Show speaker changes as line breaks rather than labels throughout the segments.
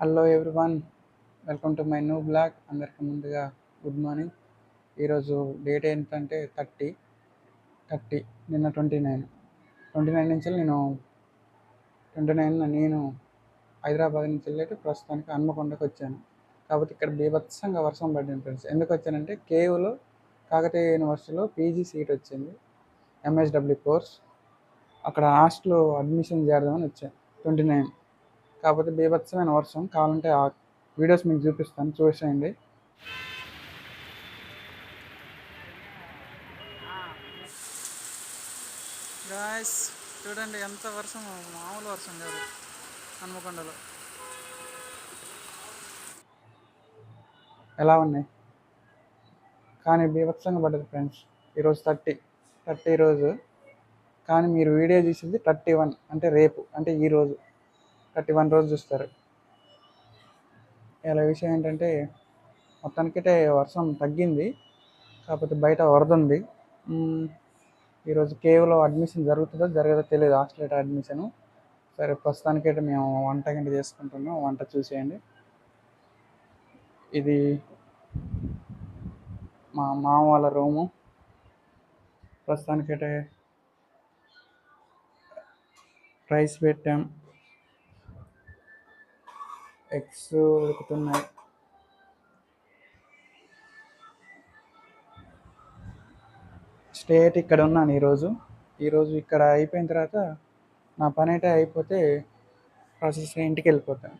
Hello everyone, welcome to my new blog. అందరికీ ముందుగా good morning. ఈరోజు డేట్ ఏంటంటే 30 నిన్న 29 నుంచి నేను హైదరాబాద్ నుంచి వెళ్ళి ప్రస్తుతానికి హన్మకొండకు వచ్చాను. కాబట్టి ఇక్కడ బీభత్సంగా వర్షం పడింది ఫ్రెండ్స్. ఎందుకు వచ్చానంటే కేయూలో కాకతీయ యూనివర్సిటీలో పీజీ సీట్ వచ్చింది, ఎంఎస్డబ్ల్యూ కోర్స్. అక్కడ హాస్టల్లో అడ్మిషన్ చేద్దామని వచ్చాను 29. కాకపోతే బీభత్సమైన వర్షం. కావాలంటే ఆ వీడియోస్ మీకు చూపిస్తాను, చూసేయండి. గాయస్ చూడండి ఎంత వర్షం, మామూలు వర్షం కాదు. హన్మకొండలో ఎలా ఉన్నాయి కానీ బీభత్సంగా పడ్డది ఫ్రెండ్స్. ఈరోజు 30 రోజు, కానీ మీరు వీడియో చూసింది 31, అంటే రేపు, అంటే ఈరోజు 31 రోజు చూస్తారు. ఇలా విషయం ఏంటంటే మొత్తానికైతే వర్షం తగ్గింది, కాకపోతే బయట వరద ఉంది. ఈరోజు కేవలం అడ్మిషన్ జరుగుతుందో జరగదో తెలియదు, హాస్టల్ అడ్మిషను. సరే, ప్రస్తుతానికైతే మేము వంట గంట చేసుకుంటున్నాం. వంట చూసేయండి. ఇది మా మామ వాళ్ళ రూము. ప్రస్తుతానికైతే రైస్ పెట్టాం, ఎగ్స్ ఉడుకుతున్నాయి. స్టేట్ ఇక్కడ ఉన్నాను ఈరోజు ఇక్కడ అయిపోయిన తర్వాత నా పని అయితే అయిపోతే ప్రాసెస్ ఇంటికి వెళ్ళిపోతాను.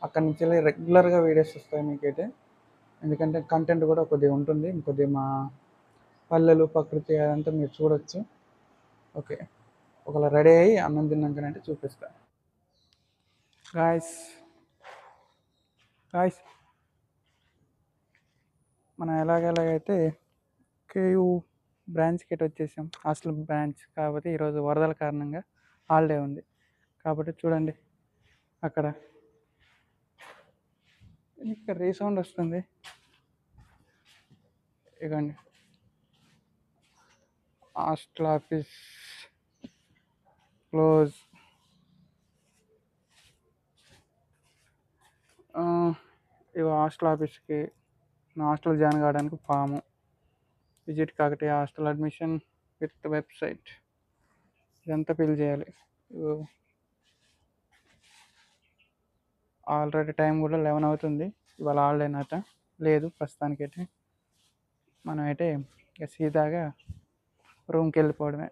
అక్కడి నుంచి వెళ్ళి రెగ్యులర్గా వీడియోస్ వస్తాయి మీకైతే. ఎందుకంటే కంటెంట్ కూడా కొద్దిగా ఉంటుంది, కొద్దిగా మా పల్లెలు ప్రకృతి అదంతా మీరు చూడొచ్చు. ఓకే, ఒకవేళ రెడీ అయ్యి అన్నం తిన్నాకనంటే చూపిస్తాను. గాయస్ మనం ఎలాగైతే కేయూ బ్రాంచ్కి అయితే వచ్చేసాం, హాస్టల్ బ్రాంచ్. కాబట్టి ఈరోజు వరదల కారణంగా హాలిడే ఉంది. కాబట్టి చూడండి, అక్కడ ఇక్కడ రీసౌండ్ వస్తుంది. ఇకండి హాస్టల్ ఆఫీస్ క్లోజ్. ఇవి హాస్టల్ ఆఫీస్కి నా హాస్టల్ జాయిన్ కావడానికి form. Visit Kakatiya hostel admission with website, ఇదంతా ఫిల్ చేయాలి. ఆల్రెడీ టైం కూడా 11 అవుతుంది. ఇవాళ హాలిడేనట లేదు ప్రస్తుతానికైతే. మనమైతే ఇక సీదాగా రూమ్కి వెళ్ళిపోవడమే.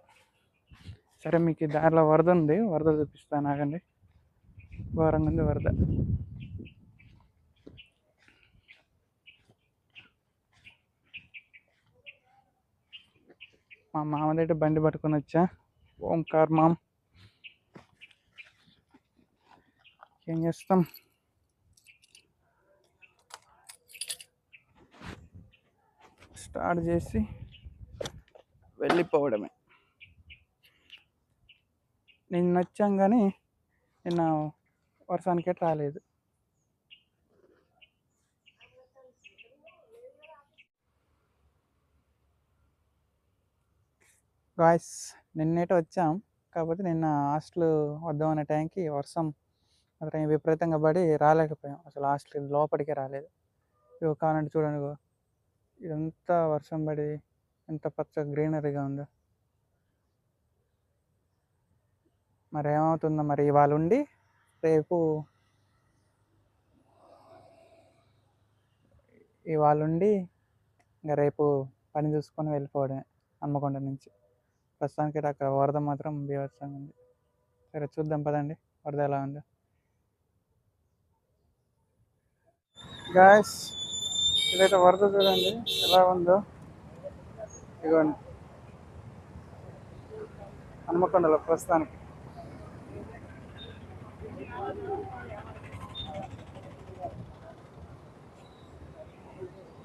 సరే, మీకు దారిలో వరద ఉంది, వరద చూపిస్తాను, ఆగండి. ఘోరంగా ఉంది వరద. మా మామదైతే బండి పట్టుకొని వచ్చా, ఓంకార్ మామ్. ఏం చేస్తాం, స్టార్ట్ చేసి వెళ్ళిపోవడమే. నిన్న వచ్చాం కానీ నిన్న వర్షానికే రాలేదు. గాయస్ నిన్నైతే వచ్చాం, కాకపోతే నిన్న హాస్టల్ వద్దామనే టైంకి వర్షం మాత్రం విపరీతంగా పడి రాలేకపోయాం. అసలు హాస్టల్ లోపలికే రాలేదు. ఇగో కావాలంటే చూడండి, ఇదంతా వర్షం పడి ఎంత పచ్చ గ్రీనరీగా ఉందో. మరి ఏమవుతుందో మరి. ఇవాళ ఉండి ఇంకా రేపు పని చూసుకొని వెళ్ళిపోవడమే హన్మకొండ నుంచి. ప్రస్తుతానికి అక్కడ వరద మాత్రం బీభత్సంగా ఉంది. సరే, చూద్దాం పదండి వరద ఎలా ఉందో. గాయస్ ఇదైతే వరద చూడండి ఎలా ఉందో. ఇదిగోండి హన్మకొండలో ప్రస్తుతానికి.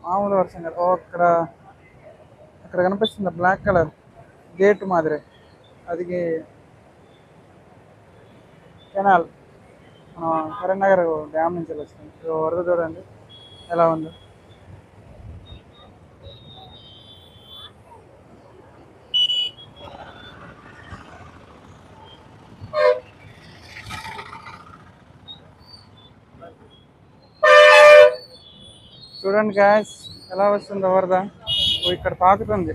మామూలు వర్షం కాదు. అక్కడ కనిపిస్తుంది బ్లాక్ కలర్ గేట్ మాదిరి, అది కెనాల్. కరీంనగర్ డ్యామ్ నుంచి వస్తుంది. వరద చూడండి ఎలా ఉందో. చూడండి గ్యాస్ ఎలా వస్తుందో వరద. ఇక్కడ తాకుతుంది.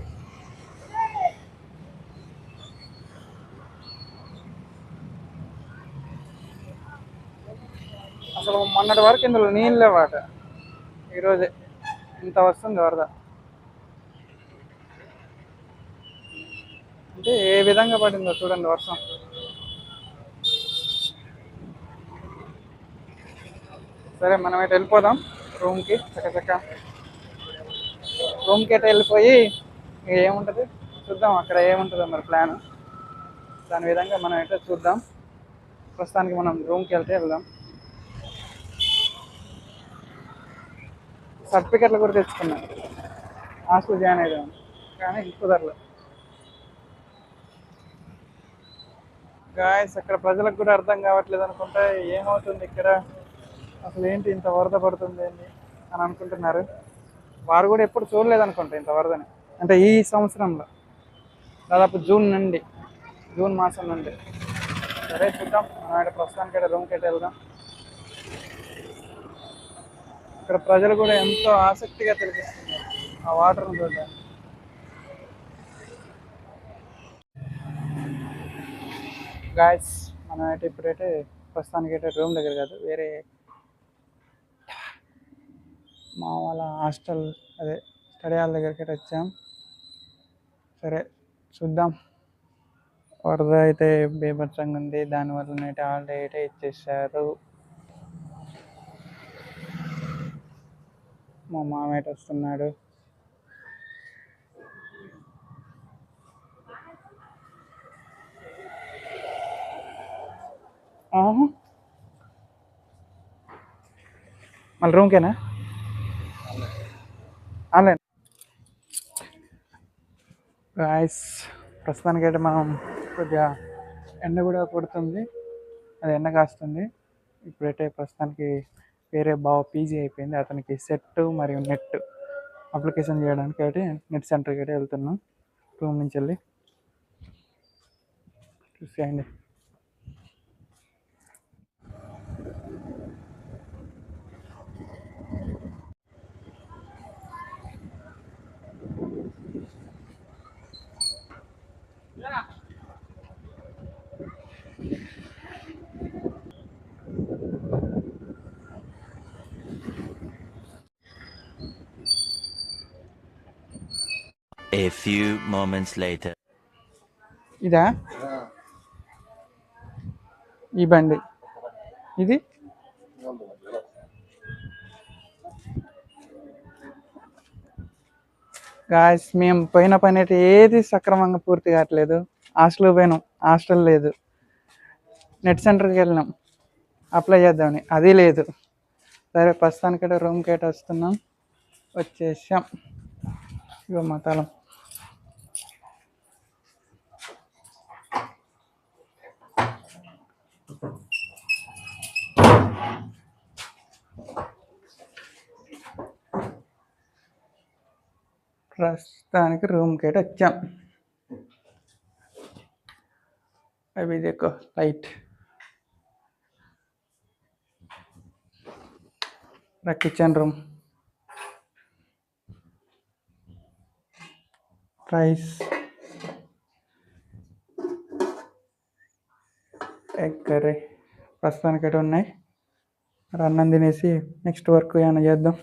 అసలు మొన్నటి వరకు ఇందులో నీళ్ళు లేవాట, ఈరోజే ఇంత వస్తుంది వరద. అంటే ఏ విధంగా పడిందో చూడండి వర్షం. సరే మనం అయితే వెళ్ళిపోదాం రూమ్కి. చక్క రూమ్కి అయితే వెళ్ళిపోయి ఏముంటుంది చూద్దాం, అక్కడ ఏముంటుందో మరి ప్లాన్. దాని విధంగా మనం అయితే చూద్దాం. ప్రస్తుతానికి మనం రూమ్కి వెళ్దాం. సర్టిఫికెట్లు కూడా తెచ్చుకున్నాం, హాస్టల్ జాయిన్ అయ్యాం, కానీ కుదరలేదు. గాయస్ అక్కడ ప్రజలకు కూడా అర్థం కావట్లేదు అనుకుంటే ఏమవుతుంది ఇక్కడ, అసలు ఏంటి ఇంత వరద పడుతుంది ఏంటి అని అనుకుంటున్నారు. వారు కూడా ఎప్పుడు చూడలేదు అనుకుంటా ఇంత వరదని. అంటే ఈ సంవత్సరంలో దాదాపు జూన్ మాసం నుండి. సరే చూద్దాం, మనం అయితే ప్రస్తుతానికి అయితే రూమ్కి అయితే వెళ్దాం. ఇక్కడ ప్రజలు కూడా ఎంతో ఆసక్తిగా తెలిపిస్తున్నారు ఆ వాటర్ని చూడడానికి. గాయస్ మనం అయితే ఇప్పుడైతే ప్రస్తుతానికి అయితే రూమ్ దగ్గర కాదు, వేరే మా వాళ్ళ హాస్టల్, అదే స్టడీ హాల్ దగ్గరికి అయితే వచ్చాం. సరే చూద్దాం. వరద అయితే బీభత్సంగా ఉంది, దానివల్ల అయితే హాలిడే అయితే ఇచ్చేసారు. మా మామ అయితే వస్తున్నాడు. మళ్ళీ రూమ్కేనా? ఆన్లైన్. గాయస్ ప్రస్తుతానికైతే మనం కొద్దిగా ఎండ కూడా కొడుతుంది, అది ఎండ కాస్తుంది. ఇప్పుడైతే ప్రస్తుతానికి వేరే బావ పీజీ అయిపోయింది, అతనికి సెట్ మరియు నెట్ అప్లికేషన్ చేయడానికి అయితే నెట్ సెంటర్కి అయితే వెళ్తున్నాం. రూమ్ నుంచి వెళ్ళి చూసేయండి.
A few moments later.
ఇదా ఈ బండి, ఇది గాయస్ మేము పోయిన పని అయితే ఏది సక్రమంగా పూర్తి కావట్లేదు. హాస్టల్ పోయినాం, హాస్టల్ లేదు. నెట్ సెంటర్కి వెళ్ళినాం అప్లై చేద్దామని, అది లేదు. సరే ప్రస్తుతానికైతే రూమ్కి అయితే వస్తున్నాం, వచ్చేసాం. ఇగో మా తాళం. ప్రస్తుతానికి రూమ్కి అయితే వచ్చాం. అవి देखो light, kitchen room, rice, egg curry ప్రస్తుతానికి అయితే ఉన్నాయి. అన్నం తినేసి నెక్స్ట్ వర్క్ ఏమైనా చేద్దాం.